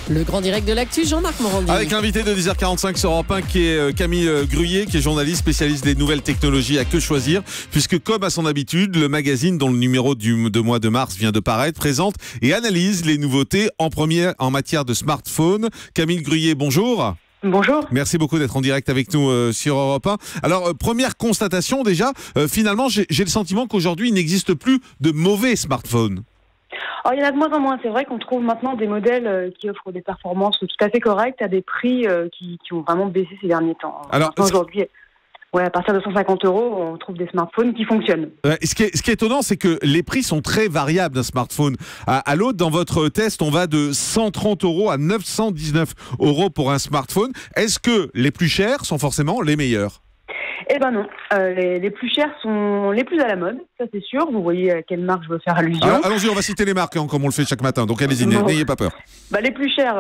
Le grand direct de l'actu, Jean-Marc Morandi. Avec l'invité de 10h45 sur Europe 1 qui est Camille Gruyer, qui est journaliste spécialiste des nouvelles technologies à Que Choisir, puisque comme à son habitude, le magazine dont le numéro de mois de mars vient de paraître présente et analyse les nouveautés en matière de smartphone. Camille Gruyer, bonjour. Bonjour. Merci beaucoup d'être en direct avec nous sur Europe 1. Alors, première constatation déjà, finalement, j'ai le sentiment qu'aujourd'hui, il n'existe plus de mauvais smartphones. Alors, il y en a de moins en moins. C'est vrai qu'on trouve maintenant des modèles qui offrent des performances tout à fait correctes à des prix qui ont vraiment baissé ces derniers temps. Alors, aujourd'hui, à partir de 150 €, on trouve des smartphones qui fonctionnent. Ce qui est étonnant, c'est que les prix sont très variables d'un smartphone à l'autre. Dans votre test, on va de 130 € à 919 € pour un smartphone. Est-ce que les plus chers sont forcément les meilleurs ? Eh ben non, les plus chers sont les plus à la mode, ça c'est sûr. Vous voyez à quelle marque je veux faire allusion. Allons-y, on va citer les marques comme on le fait chaque matin, donc allez-y, n'ayez pas peur. Les plus chers,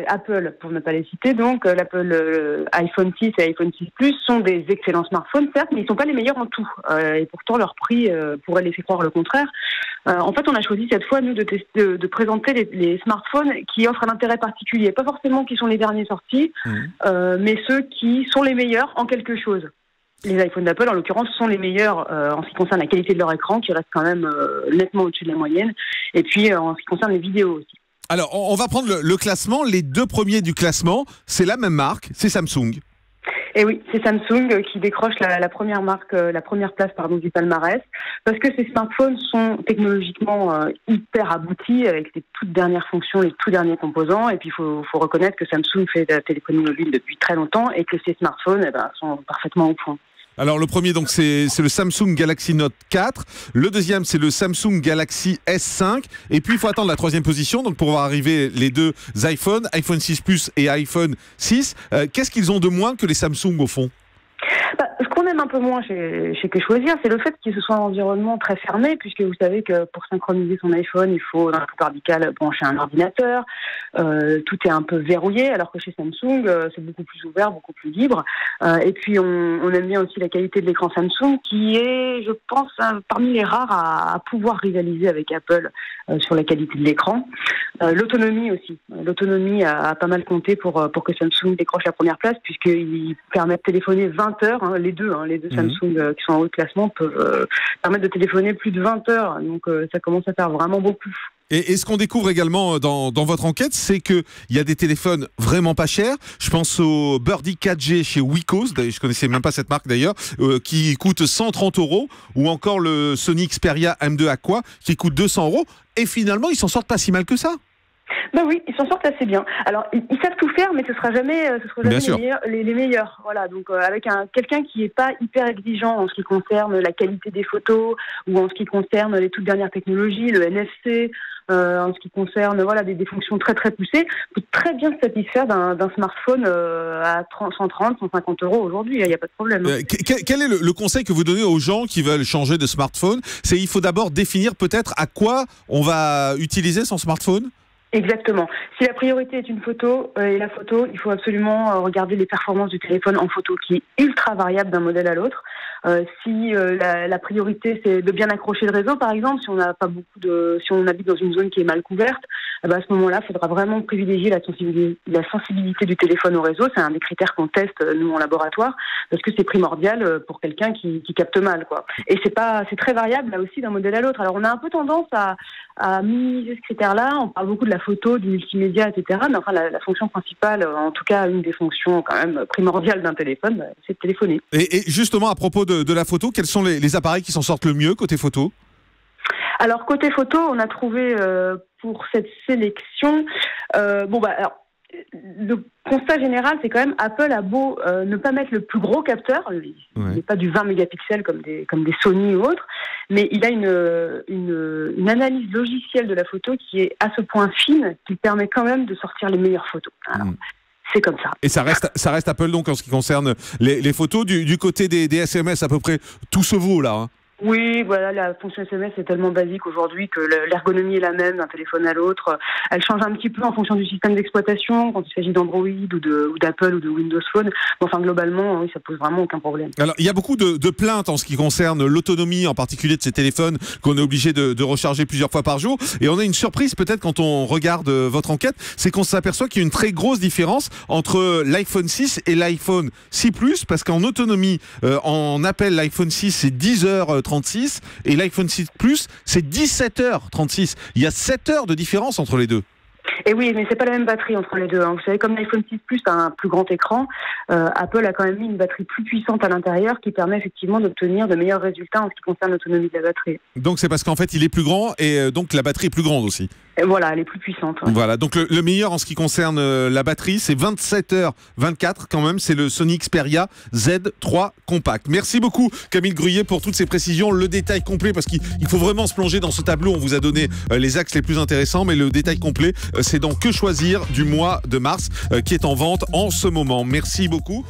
Apple, pour ne pas les citer, donc l'Apple iPhone 6 et iPhone 6 Plus sont des excellents smartphones, certes, mais ils ne sont pas les meilleurs en tout. Et pourtant, leur prix pourrait laisser croire le contraire. En fait, on a choisi cette fois, nous, de présenter les smartphones qui offrent un intérêt particulier. Pas forcément qui sont les derniers sortis, mais ceux qui sont les meilleurs en quelque chose. Les iPhones d'Apple, en l'occurrence, sont les meilleurs en ce qui concerne la qualité de leur écran, qui reste quand même nettement au-dessus de la moyenne, et puis en ce qui concerne les vidéos aussi. Alors, on va prendre le classement. Les deux premiers du classement, c'est la même marque, c'est Samsung. Et oui, c'est Samsung qui décroche la première place du palmarès, parce que ces smartphones sont technologiquement hyper aboutis, avec les toutes dernières fonctions, les tout derniers composants. Et puis il faut reconnaître que Samsung fait de la téléphonie mobile depuis très longtemps et que ces smartphones sont parfaitement au point. Alors le premier, donc c'est le Samsung Galaxy Note 4. Le deuxième, c'est le Samsung Galaxy S5. Et puis il faut attendre la troisième position, donc pour voir arriver les deux iPhones, iPhone 6 Plus et iPhone 6. Qu'est-ce qu'ils ont de moins que les Samsung au fond ? Ce qu'on aime un peu moins chez Que Choisir, c'est le fait qu'il se soit un environnement très fermé, puisque vous savez que pour synchroniser son iPhone, il faut dans la plupart du cas brancher un ordinateur. Tout est un peu verrouillé, alors que chez Samsung, c'est beaucoup plus ouvert, beaucoup plus libre. Et puis on aime bien aussi la qualité de l'écran Samsung, qui est, je pense, parmi les rares à pouvoir rivaliser avec Apple sur la qualité de l'écran. L'autonomie aussi. L'autonomie a pas mal compté pour que Samsung décroche la première place, puisqu'il permet de téléphoner 20 heures. Les deux Samsung qui sont en haut de classement peuvent permettre de téléphoner plus de 20 heures. Donc ça commence à faire vraiment beaucoup. Et ce qu'on découvre également dans votre enquête, c'est qu'il y a des téléphones vraiment pas chers. Je pense au Birdie 4G chez Wecos, je connaissais même pas cette marque d'ailleurs, qui coûte 130 €, ou encore le Sony Xperia M2 Aqua qui coûte 200 €. Et finalement, ils s'en sortent pas si mal que ça. Ben oui, ils s'en sortent assez bien. Alors, ils savent tout faire, mais ce sera jamais les meilleurs. Voilà, donc avec quelqu'un qui n'est pas hyper exigeant en ce qui concerne la qualité des photos ou en ce qui concerne les toutes dernières technologies, le NFC, en ce qui concerne des fonctions très très poussées, peut très bien se satisfaire d'un smartphone à 130, 150 € aujourd'hui. Il n'y a pas de problème. Quel est le conseil que vous donnez aux gens qui veulent changer de smartphone ? C'est il faut d'abord définir peut-être à quoi on va utiliser son smartphone ? Exactement. Si la priorité est une photo, et la photo, il faut absolument regarder les performances du téléphone en photo, qui est ultra variable d'un modèle à l'autre. Si la priorité c'est de bien accrocher le réseau, par exemple, si on n'a pas si on habite dans une zone qui est mal couverte, à ce moment-là, il faudra vraiment privilégier la sensibilité du téléphone au réseau. C'est un des critères qu'on teste nous en laboratoire, parce que c'est primordial pour quelqu'un qui capte mal, quoi. Et c'est très variable là aussi d'un modèle à l'autre. Alors on a un peu tendance à minimiser ce critère-là. On parle beaucoup de la photo, du multimédia, etc. Mais enfin, la fonction principale, en tout cas une des fonctions quand même primordiales d'un téléphone, c'est de téléphoner. Et justement, à propos de la photo, quels sont les appareils qui s'en sortent le mieux côté photo ? Alors côté photo, on a trouvé pour cette sélection, le constat général, c'est quand même Apple a beau ne pas mettre le plus gros capteur, il n'est pas du 20 mégapixels comme des Sony ou autres, mais il a une analyse logicielle de la photo qui est à ce point fine qu'il permet quand même de sortir les meilleures photos. Alors, c'est comme ça. Et ça reste Apple donc en ce qui concerne les photos. Du côté des SMS, à peu près tout se vaut là. Hein. Oui, voilà, la fonction SMS est tellement basique aujourd'hui que l'ergonomie est la même d'un téléphone à l'autre. Elle change un petit peu en fonction du système d'exploitation, quand il s'agit d'Android ou d'Apple ou de Windows Phone. Mais enfin, globalement, oui, ça pose vraiment aucun problème. Alors, il y a beaucoup de plaintes en ce qui concerne l'autonomie, en particulier de ces téléphones qu'on est obligé de recharger plusieurs fois par jour. Et on a une surprise peut-être quand on regarde votre enquête, c'est qu'on s'aperçoit qu'il y a une très grosse différence entre l'iPhone 6 et l'iPhone 6 Plus, parce qu'en autonomie, en appel, l'iPhone 6 c'est 10h36 et l'iPhone 6 Plus c'est 17h36. Il y a 7 heures de différence entre les deux. Et oui, mais c'est pas la même batterie entre les deux. Hein. Vous savez, comme l'iPhone 6 Plus a un plus grand écran, Apple a quand même mis une batterie plus puissante à l'intérieur qui permet effectivement d'obtenir de meilleurs résultats en ce qui concerne l'autonomie de la batterie. Donc c'est parce qu'en fait il est plus grand et donc la batterie est plus grande aussi. Et voilà, elle est plus puissante. Ouais. Voilà, donc le meilleur en ce qui concerne la batterie, c'est 27h24 quand même, c'est le Sony Xperia Z3 Compact. Merci beaucoup Camille Gruyer pour toutes ces précisions, le détail complet, parce qu'il faut vraiment se plonger dans ce tableau. On vous a donné les axes les plus intéressants, mais le détail complet, c'est dans Que choisir du mois de mars qui est en vente en ce moment. Merci beaucoup.